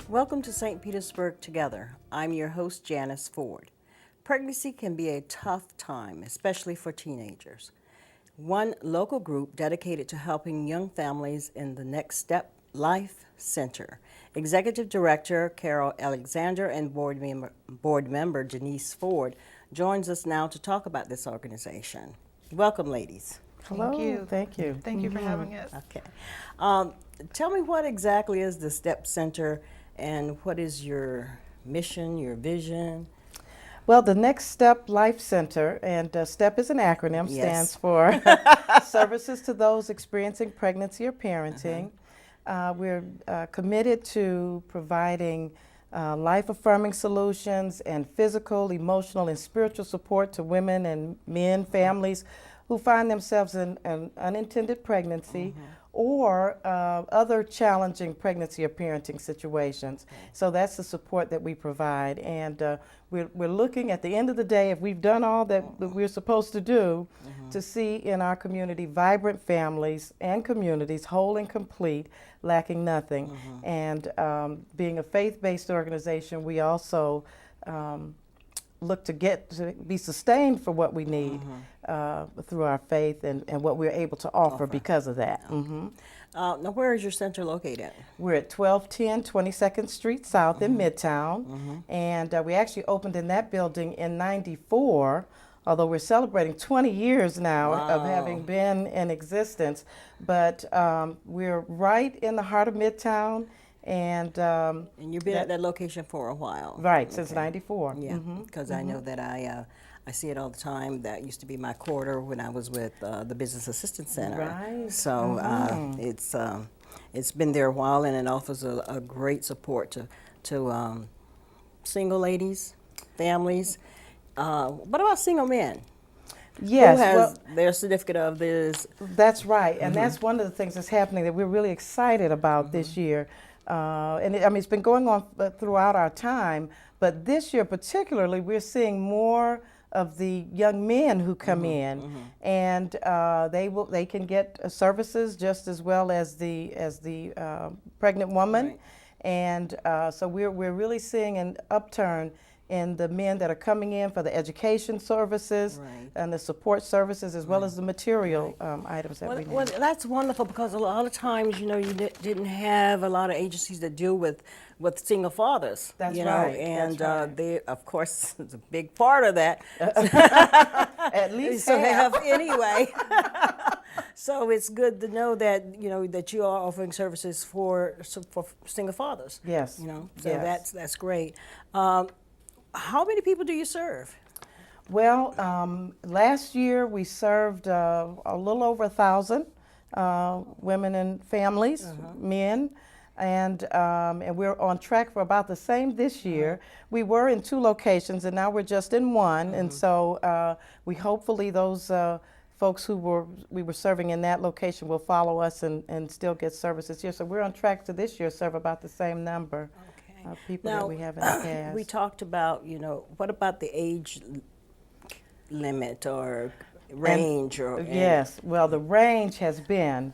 Welcome to St. Petersburg Together. I'm your host, Janice Ford. Pregnancy can be a tough time, especially for teenagers. One local group dedicated to helping young families in the Next STEPP Life Center. Executive Director Carol Alexander and board member Denise Ford joins us now to talk about this organization. Welcome, ladies. Hello. Thank you. Thank you. Thank you for having us. Okay. Tell me, what exactly is the STEPP Center and what is your mission, your vision? Well, the Next STEPP Life Center, and STEPP is an acronym, Yes. stands for Services to Those Experiencing Pregnancy or Parenting. We're committed to providing life-affirming solutions and physical, emotional, and spiritual support to women and men, families who find themselves in an unintended pregnancy or other challenging pregnancy or parenting situations. So that's the support that we provide. And we're looking at the end of the day, if we've done all that we're supposed to do, to see in our community vibrant families and communities, whole and complete, lacking nothing. And being a faith-based organization, we also look to be sustained for what we need through our faith and what we're able to offer because of that. Now, where is your center located? We're at 1210 22nd Street South in Midtown, and we actually opened in that building in '94, although we're celebrating 20 years now of having been in existence. But we're right in the heart of Midtown. And you've been at that location for a while. Right, since '94. Yeah, because I know that I see it all the time. That used to be my quarter when I was with the Business Assistance Center. Right. So it's been there a while, and it offers a great support to single ladies, families. What about single men? Yes, Who has their certificate of this? That's right, and that's one of the things that's happening that we're really excited about this year. It's been going on throughout our time, but this year particularly, we're seeing more of the young men who come in, and they can get services just as well as the pregnant woman, Right. and so we're really seeing an upturn in the men that are coming in for the education services and the support services, as well as the material items that we need. Well, that's wonderful, because a lot of times, you didn't have a lot of agencies that deal with single fathers. That's you right, know, and that's right. they, of course, it's a big part of that. At least so half. anyway. So it's good to know that that you are offering services for single fathers. Yes. So Yes. that's great. How many people do you serve? Well, last year we served a little over 1,000 women and families, men, and we're on track for about the same this year. We were in 2 locations, and now we're just in 1, and so we hopefully those folks we were serving in that location will follow us and still get services here. So we're on track to this year serve about the same number. People Now, that we have in the past. we talked about, what about the age limit or range? Yes, well, the range has been,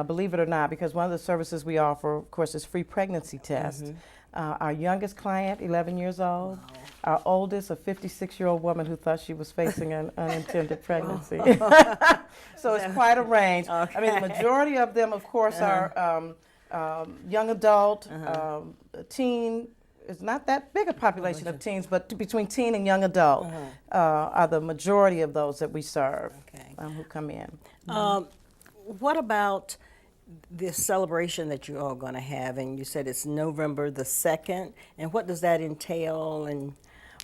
believe it or not, because one of the services we offer, of course, is free pregnancy tests. Our youngest client, 11 years old. Our oldest, a 56-year-old woman who thought she was facing an unintended pregnancy. So it's quite a range. Okay. I mean, the majority of them, of course, are young adult, teen. It's not that big a population of teens, but between teen and young adult are the majority of those that we serve who come in. What about this celebration that you're all going to have? And you said it's November the 2nd. And what does that entail? And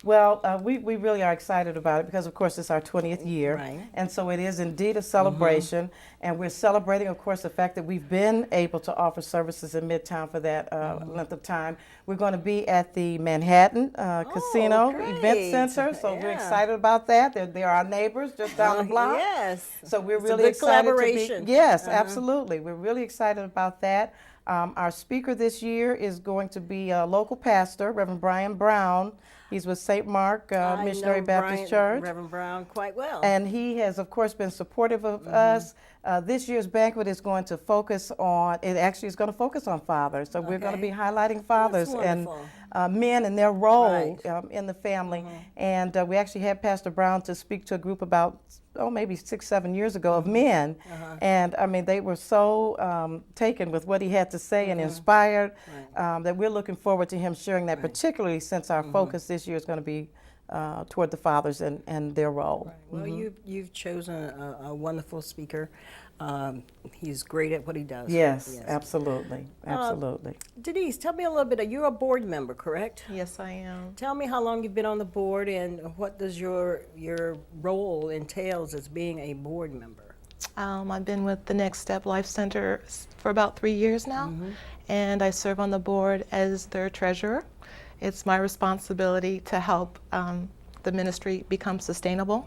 Well, we really are excited about it because, of course, it's our 20th year. Right. And so it is indeed a celebration. And we're celebrating, of course, the fact that we've been able to offer services in Midtown for that length of time. We're going to be at the Manhattan Casino great. Event Center. So we're excited about that. They're our neighbors just down the block. Yes. So we're It's a really good excited collaboration. to be. Yes, absolutely. We're really excited about that. Our speaker this year is going to be a local pastor, Reverend Brian Brown. He's with St. Mark Missionary Baptist Church. Reverend Brown quite well. And he has, of course, been supportive of us. This year's banquet is going to focus on, it actually is going to focus on fathers. So we're going to be highlighting fathers and men and their role in the family. And we actually had Pastor Brown to speak to a group about, maybe 6-7 years ago of men. And I mean, they were so taken with what he had to say and inspired that we're looking forward to him sharing that, particularly since our focus this year is going to be toward the fathers and their role. Well, you've chosen a wonderful speaker. He's great at what he does. Yes, absolutely, absolutely. Denise, tell me a little bit. You're a board member, correct? Yes, I am. Tell me how long you've been on the board and what does your role entails as being a board member? I've been with the Next STEPP Life Center for about 3 years now, and I serve on the board as their treasurer. It's my responsibility to help the ministry become sustainable.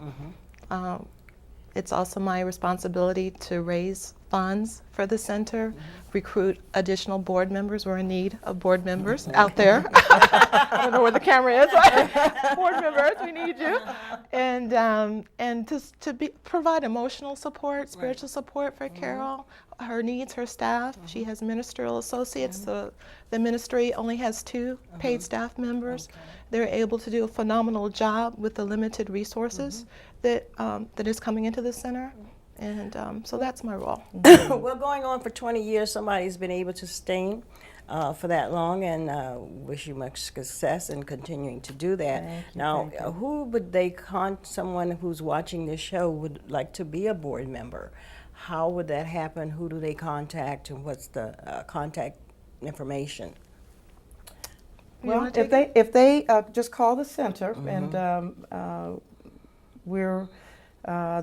It's also my responsibility to raise funds for the center, recruit additional board members. We're in need of board members out there. I don't know where the camera is. Board members, we need you. And provide emotional support, spiritual support for Carol, her needs, her staff. She has ministerial associates. So the ministry only has 2 paid staff members. They're able to do a phenomenal job with the limited resources that is coming into the center. And so that's my role. Well, going on for 20 years, somebody's been able to sustain for that long, and wish you much success in continuing to do that. Now, who would someone who's watching this show would like to be a board member? How would that happen? Who do they contact, and what's the contact information? Well, if they just call the center and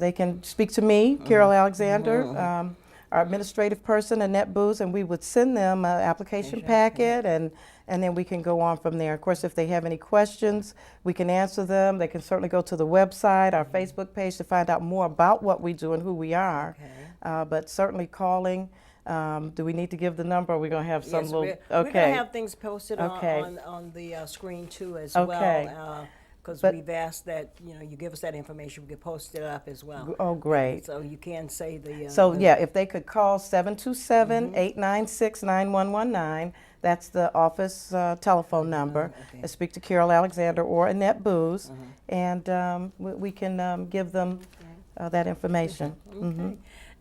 they can speak to me, Carol Alexander, our administrative person, Annette Booz, and we would send them an application packet, and then we can go on from there. Of course, if they have any questions, we can answer them. They can certainly go to the website, our Facebook page, to find out more about what we do and who we are. But certainly calling. Do we need to give the number? Or are we going to have some little? We're going to have things posted on the screen too as well. Because we've asked that you give us that information, we can post it up as well. Oh, great. So you can say the. If they could call 727-896-9119. That's the office telephone number. Speak to Carol Alexander or Annette Booz, and we can give them that information.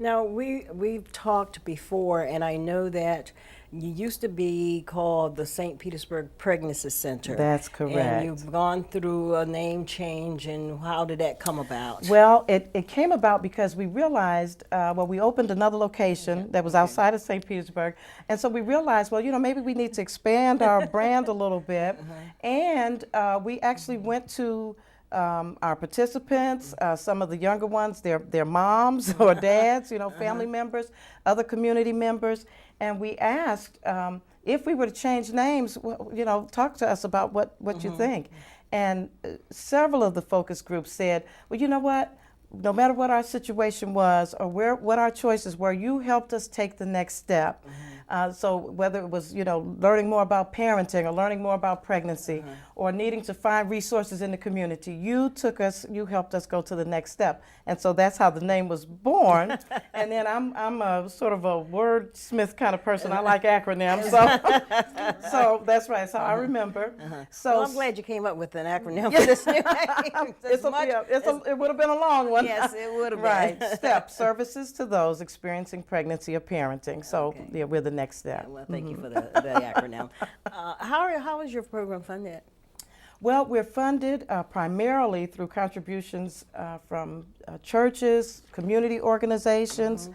Now, we've talked before, and I know that you used to be called the St. Petersburg Pregnancy Center. That's correct. And you've gone through a name change, and how did that come about? Well, it came about because we realized, we opened another location that was outside of St. Petersburg, and so we realized, maybe we need to expand our brand a little bit, and we actually went to our participants, some of the younger ones, their moms or dads, family members, other community members, and we asked if we were to change names, talk to us about what you think. And several of the focus groups said, well, you know what? No matter what our situation was or what our choices were, you helped us take the next step. So whether it was, learning more about parenting or learning more about pregnancy or needing to find resources in the community, you helped us go to the next step. And so that's how the name was born. And then I'm a sort of a wordsmith kind of person. I like acronyms. So that's right. So I remember. So I'm glad you came up with an acronym for this new name. It would have been a long one. Yes, it would have been. Right. STEPP, services to those experiencing pregnancy or parenting. So we're the next step. Well, thank you for the acronym. How is your program funded? Well, we're funded primarily through contributions from churches, community organizations,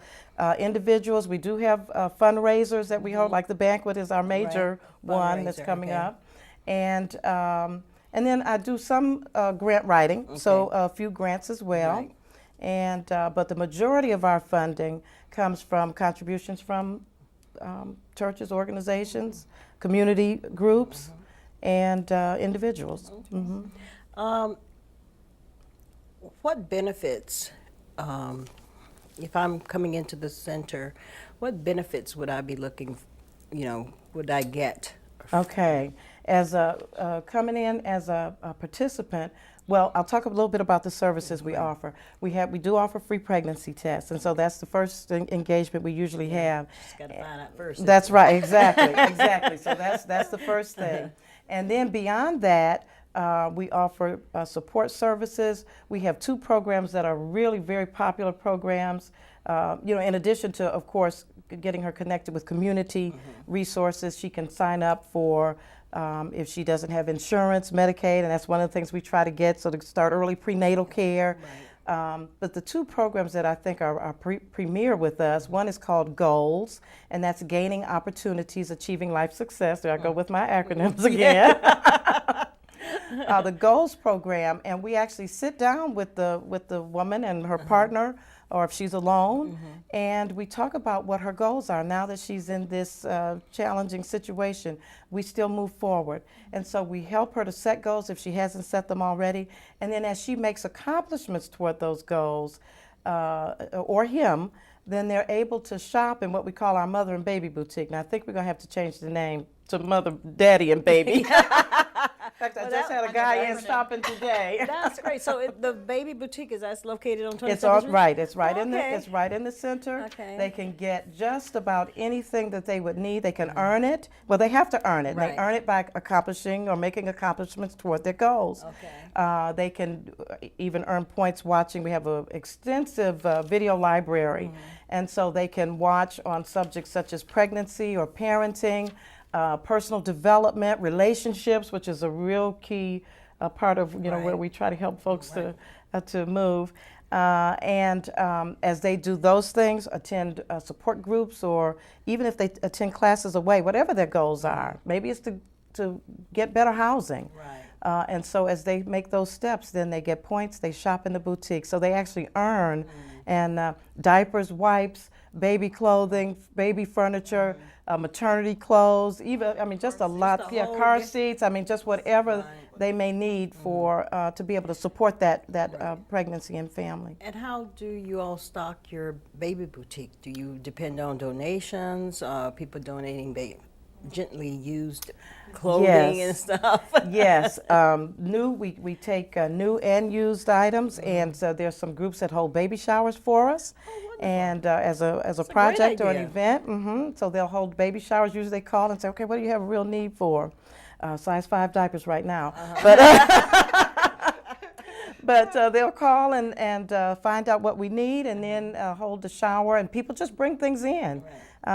individuals. We do have fundraisers that we hold, like the banquet is our major one that's coming up. And then I do some grant writing, so a few grants as well. And but the majority of our funding comes from contributions from churches, organizations, community groups, and individuals. What benefits, if I'm coming into the center, what benefits would I be looking would I get? Okay, as coming in as a participant, well, I'll talk a little bit about the services we offer. We do offer free pregnancy tests, and so that's the first engagement we usually have. Just got to find out first. That's right, exactly, exactly. So that's the first thing, and then beyond that, we offer support services. We have 2 programs that are really very popular programs. In addition to, of course, getting her connected with community resources, she can sign up for, if she doesn't have insurance, Medicaid, and that's one of the things we try to get, so to start early prenatal care. Right. But the 2 programs that I think are premier with us, one is called GOALS, and that's Gaining Opportunities, Achieving Life Success. There I go with my acronyms again. The GOALS program, and we actually sit down with the woman and her partner, or if she's alone, and we talk about what her goals are. Now that she's in this challenging situation, we still move forward. And so we help her to set goals if she hasn't set them already. And then as she makes accomplishments toward those goals, or him, then they're able to shop in what we call our mother and baby boutique. Now I think we're going to have to change the name to Mother, Daddy, and Baby. In fact, I just had a guy in shopping today. That's great. So the baby boutique that's located on 22nd It's all Street? right. It's right in the center. Okay. They can get just about anything that they would need. They can earn it. Well, they have to earn it. Right. They earn it by accomplishing or making accomplishments toward their goals. Okay. They can even earn points watching. We have an extensive video library, and so they can watch on subjects such as pregnancy or parenting, personal development, relationships, which is a real key part of where we try to help folks to move. And as they do those things, attend support groups, or even if they attend classes away, whatever their goals are. Maybe it's to get better housing. Right. And so as they make those steps, then they get points, they shop in the boutique. So they actually earn, and diapers, wipes, baby clothing, baby furniture, maternity clothes, even, just a lot, car seats, just whatever they may need for, to be able to support that pregnancy and family. And how do you all stock your baby boutique? Do you depend on donations, people donating gently used clothing and stuff? Yes, we take new and used items, and there's some groups that hold baby showers for us. And as a project or an event, so they'll hold baby showers. Usually they call and say, okay, what do you have a real need for? Size 5 diapers right now. But they'll call and find out what we need, and then hold the shower, and people just bring things in.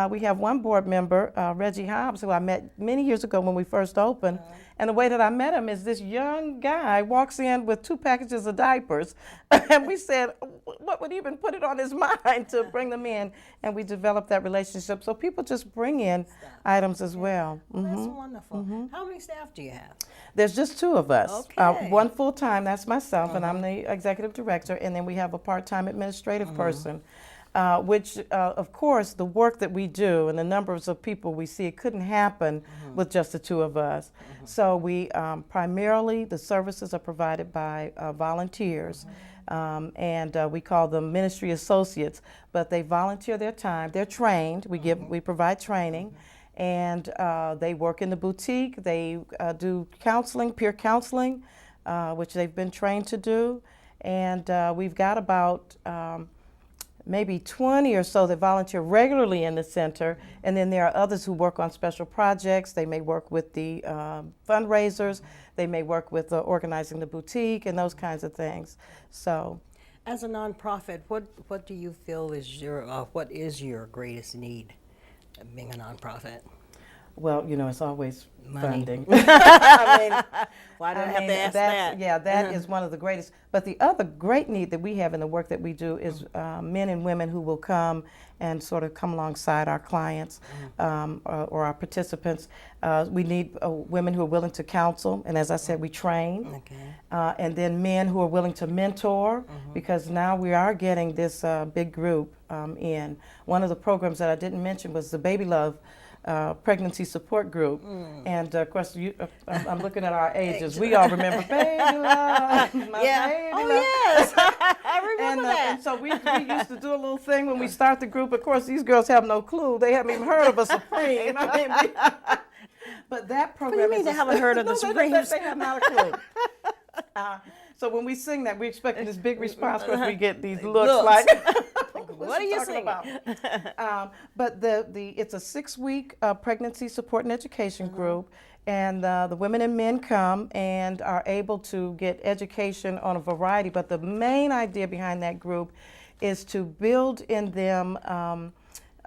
We have one board member, Reggie Hobbs, who I met many years ago when we first opened. And the way that I met him is this young guy walks in with 2 packages of diapers. And we said, what would even put it on his mind to bring them in? And we developed that relationship. So people just bring in items as well. Well, that's wonderful. How many staff do you have? There's just 2 of us. Okay. One full-time, that's myself, and I'm the executive director. And then we have a part-time administrative person. Which, of course, the work that we do and the numbers of people we see, it couldn't happen with just the 2 of us. So we primarily, the services are provided by volunteers, and we call them ministry associates, but they volunteer their time. They're trained. We provide training, and they work in the boutique. They do counseling, peer counseling, which they've been trained to do, and we've got about maybe 20 or so that volunteer regularly in the center, and then there are others who work on special projects. They may work with the fundraisers, they may work with organizing the boutique and those kinds of things. So, as a nonprofit, what do you feel is what is your greatest need of being a nonprofit? Well, it's always Money. funding. Why do I have to ask that? Yeah, that is one of the greatest. But the other great need that we have in the work that we do is men and women who will come and sort of come alongside our clients or our participants. We need women who are willing to counsel, and as I said, we train. Okay. And then men who are willing to mentor, because now we are getting this big group in. One of the programs that I didn't mention was the Baby Love pregnancy support group. And of course, I'm looking at our ages. We all remember baby love, my baby love. Yes, I remember that. And so we used to do a little thing when we start the group. Of course, these girls have no clue. They haven't even heard of a Supreme. I mean, but that program. What do you mean they haven't heard of the Supremes? They have not a clue. So when we sing that, we're expecting this big response because we get these looks like, what are you singing about? But it's a 6-week pregnancy support and education group, and the women and men come and are able to get education on a variety. But the main idea behind that group is to build in them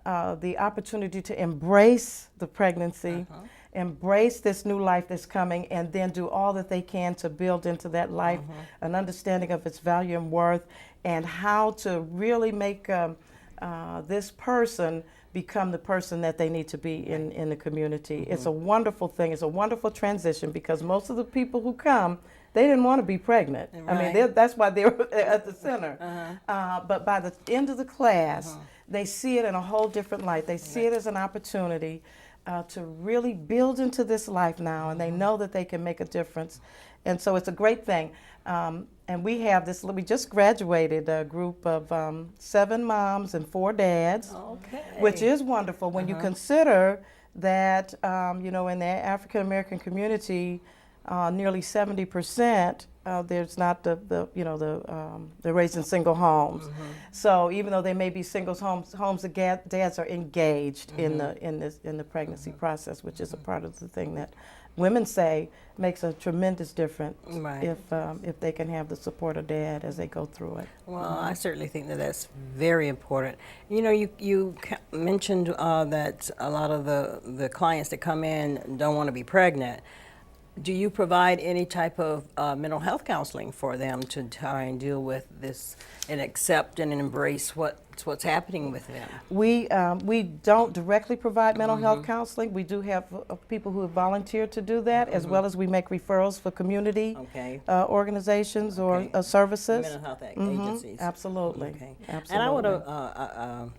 the opportunity to embrace the pregnancy, embrace this new life that's coming, and then do all that they can to build into that life an understanding of its value and worth, and how to really make this person become the person that they need to be in the community. It's a wonderful thing. It's a wonderful transition, because most of the people who come, they didn't want to be pregnant. I mean, that's why they were at the center. But by the end of the class, they see it in a whole different light. They see it as an opportunity to really build into this life now, and they know that they can make a difference. And so it's a great thing. And we have this, we just graduated a group of 7 moms and 4 dads, which is wonderful when you consider that, you know, in the African American community, nearly 70%, there's not they're raised in single homes. So even though they may be single homes, the dads are engaged in the pregnancy process, which is a part of the thing that women say makes a tremendous difference if they can have the support of dad as they go through it. Well, I certainly think that that's very important. You know, you mentioned that a lot of the clients that come in don't want to be pregnant. Do you provide any type of mental health counseling for them to try and deal with this and accept and embrace what's happening with them? We don't directly provide mental health counseling. We do have people who have volunteered to do that, as well as we make referrals for community organizations or services. Mental health agencies. Absolutely. Okay. Absolutely. And I would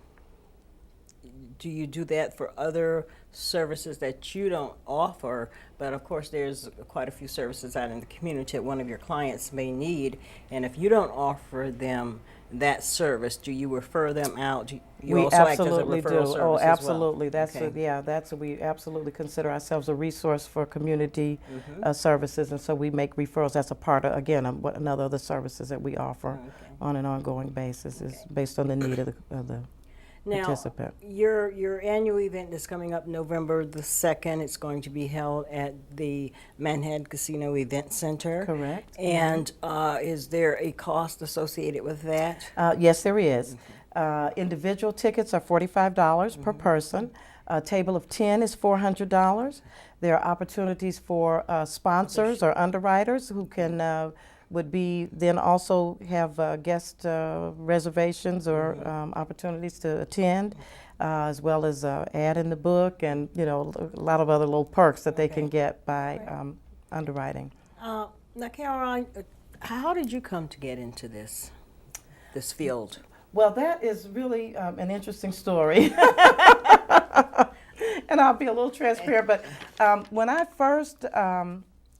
do you do that for other services that you don't offer? But of course, there's quite a few services out in the community that one of your clients may need. And if you don't offer them that service, do you refer them out? Do you We also absolutely act as a referral do. service Absolutely. as well? We absolutely consider ourselves a resource for community services, and so we make referrals. That's a part of, again, another of the services that we offer on an ongoing basis is based on the need of the participant. Your annual event is coming up November the 2nd. It's going to be held at the Manhattan Casino Event Center. Correct. And is there a cost associated with that? Yes, there is. Individual tickets are $45 per person. A table of 10 is $400. There are opportunities for sponsors or underwriters who can would be then also have guest reservations or opportunities to attend, as well as ad in the book, and a lot of other little perks that they can get by underwriting. Now, Caroline, how did you come to get into this field? Well, that is really an interesting story. And I'll be a little transparent, but when I first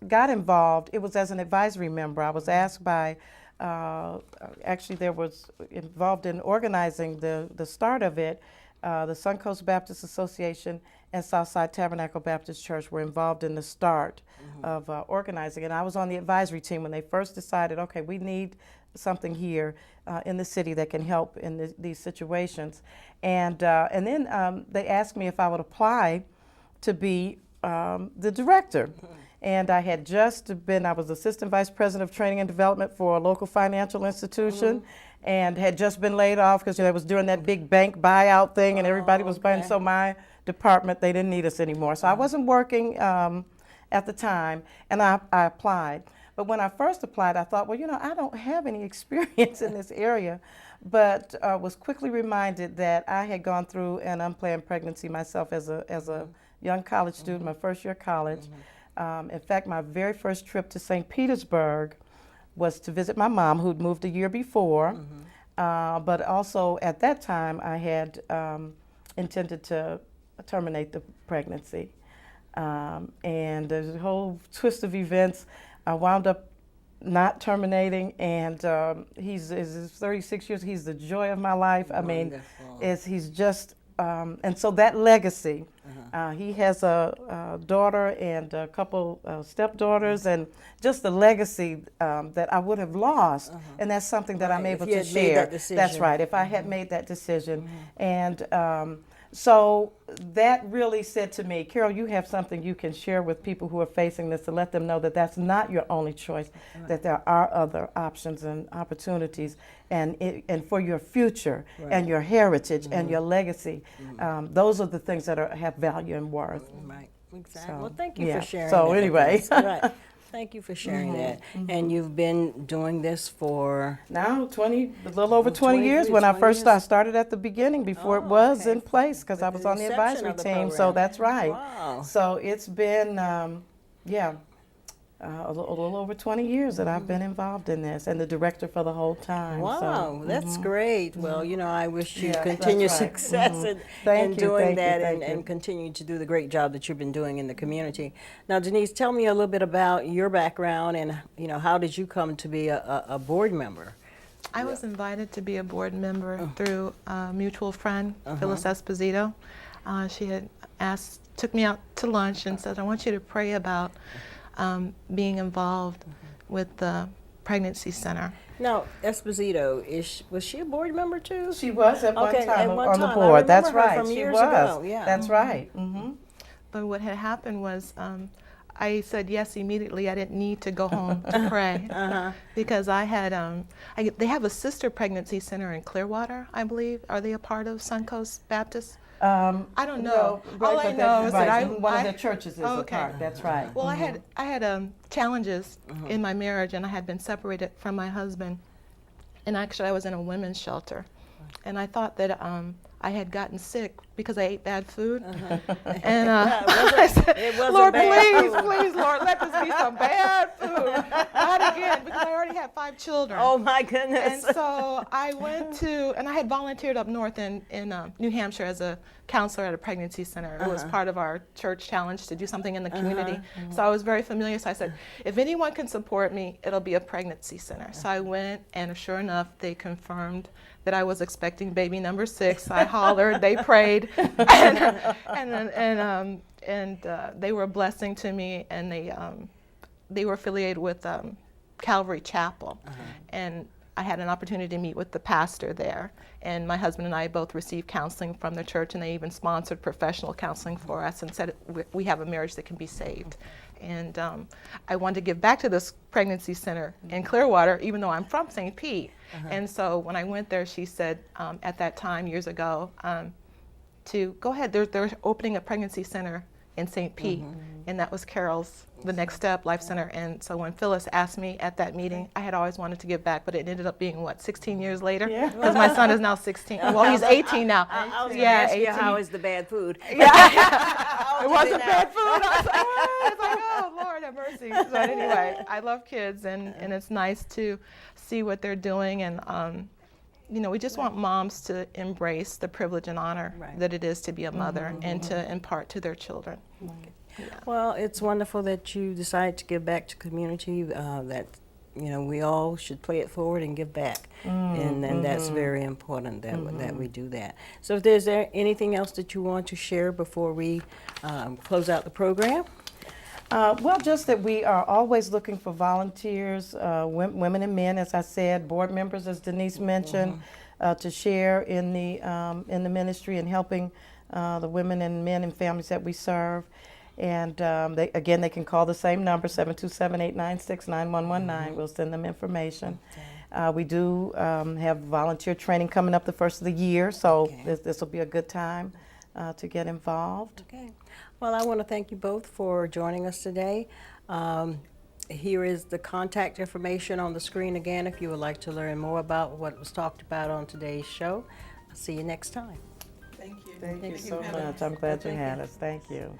got involved, it was as an advisory member. I was asked by, actually there was involved in organizing the start of it. The Suncoast Baptist Association and Southside Tabernacle Baptist Church were involved in the start of organizing. And I was on the advisory team when they first decided, okay, we need something here in the city that can help in these situations. And then they asked me if I would apply to be the director. And I had I was assistant vice president of training and development for a local financial institution, and had just been laid off because it was during that big bank buyout thing, and everybody was buying. So my department, they didn't need us anymore. So I wasn't working at the time, and I applied. But when I first applied, I thought, well, I don't have any experience in this area, but was quickly reminded that I had gone through an unplanned pregnancy myself as a young college student, my first year of college. In fact, my very first trip to St. Petersburg was to visit my mom, who'd moved a year before. But also at that time, I had intended to terminate the pregnancy. And there's a whole twist of events. I wound up not terminating, and he's 36 years. He's the joy of my life. I mean, he's just, and so that legacy. He has a daughter and a couple stepdaughters, and just the legacy that I would have lost, and that's something that I'm able to share. That's right. If I had made that decision, and so that really said to me, Carol, you have something you can share with people who are facing this to let them know that that's not your only choice, that there are other options and opportunities, and for your future and your heritage and your legacy. Those are the things that have value and worth. Right, exactly. Well, thank you Yeah. for sharing So that. anyway. Right. Thank you for sharing that. And you've been doing this for? Now, a little over 20 years. 23, When I 20 first years? started at the beginning before it Oh, was okay. in place, because With I was the on the inception advisory of the team. So program. that's right. Wow. So it's been, a little over 20 years that I've been involved in this, and the director for the whole time. Wow, So, that's great. Well, you know, I wish you Yeah, that's continued right. success in Thank you, doing thank you, that thank you. and continue to do the great job that you've been doing in the community. Now, Denise, tell me a little bit about your background and, you know, how did you come to be a board member? I was invited to be a board member through a mutual friend, Phyllis Esposito. She had took me out to lunch and said, I want you to pray about being involved with the pregnancy center. Now, Esposito, was she a board member too? she was at one Okay, time at one on the time. I board. That's remember her right. from She years was. ago, yeah. That's right. But what had happened was I said yes immediately. I didn't need to go home to pray because I had, they have a sister pregnancy center in Clearwater, I believe. Are they a part of Suncoast Baptist? I don't know. All I know is that one of their churches is a part. That's right. Well, I had challenges in my marriage, and I had been separated from my husband, and actually I was in a women's shelter, and I thought that I had gotten sick because I ate bad food, and I said, Lord, please, Lord, let this be some bad food, not again, because I already had 5 children. Oh my goodness. And so I went to, and I had volunteered up north in New Hampshire as a counselor at a pregnancy center. It was part of our church challenge to do something in the community. So I was very familiar. So I said, if anyone can support me, it'll be a pregnancy center. So I went, and sure enough, they confirmed that I was expecting baby number 6. I hollered, they prayed, and they were a blessing to me, and they were affiliated with Calvary Chapel, and I had an opportunity to meet with the pastor there, and my husband and I both received counseling from the church, and they even sponsored professional counseling for us and said we have a marriage that can be saved. And I wanted to give back to this pregnancy center in Clearwater, even though I'm from St. Pete. And so when I went there, she said at that time, years ago, to go ahead, they're opening a pregnancy center in St. Pete, and that was Carol's, the Next STEPP Life Center. And so when Phyllis asked me at that meeting, I had always wanted to give back, but it ended up being, 16 years later? Because my son is now 16. Well, he's 18 now. I was going to ask you, how is the bad food? It wasn't bad food. I was like, oh, Lord have mercy. So anyway, I love kids, and it's nice to see what they're doing, and we just want moms to embrace the privilege and honor that it is to be a mother and to impart to their children. Well, it's wonderful that you decided to give back to community, that we all should play it forward and give back. And that's very important that we do that. So if there's anything else that you want to share before we close out the program? Well, just that we are always looking for volunteers, women and men, as I said, board members, as Denise mentioned, to share in the ministry and helping the women and men and families that we serve. And they can call the same number, 727-896-9119. We'll send them information. We do have volunteer training coming up the first of the year, so this will be a good time to get involved. Okay. Well, I want to thank you both for joining us today. Here is the contact information on the screen again if you would like to learn more about what was talked about on today's show. I'll see you next time. Thank you so much. I'm glad you had us. Thank you.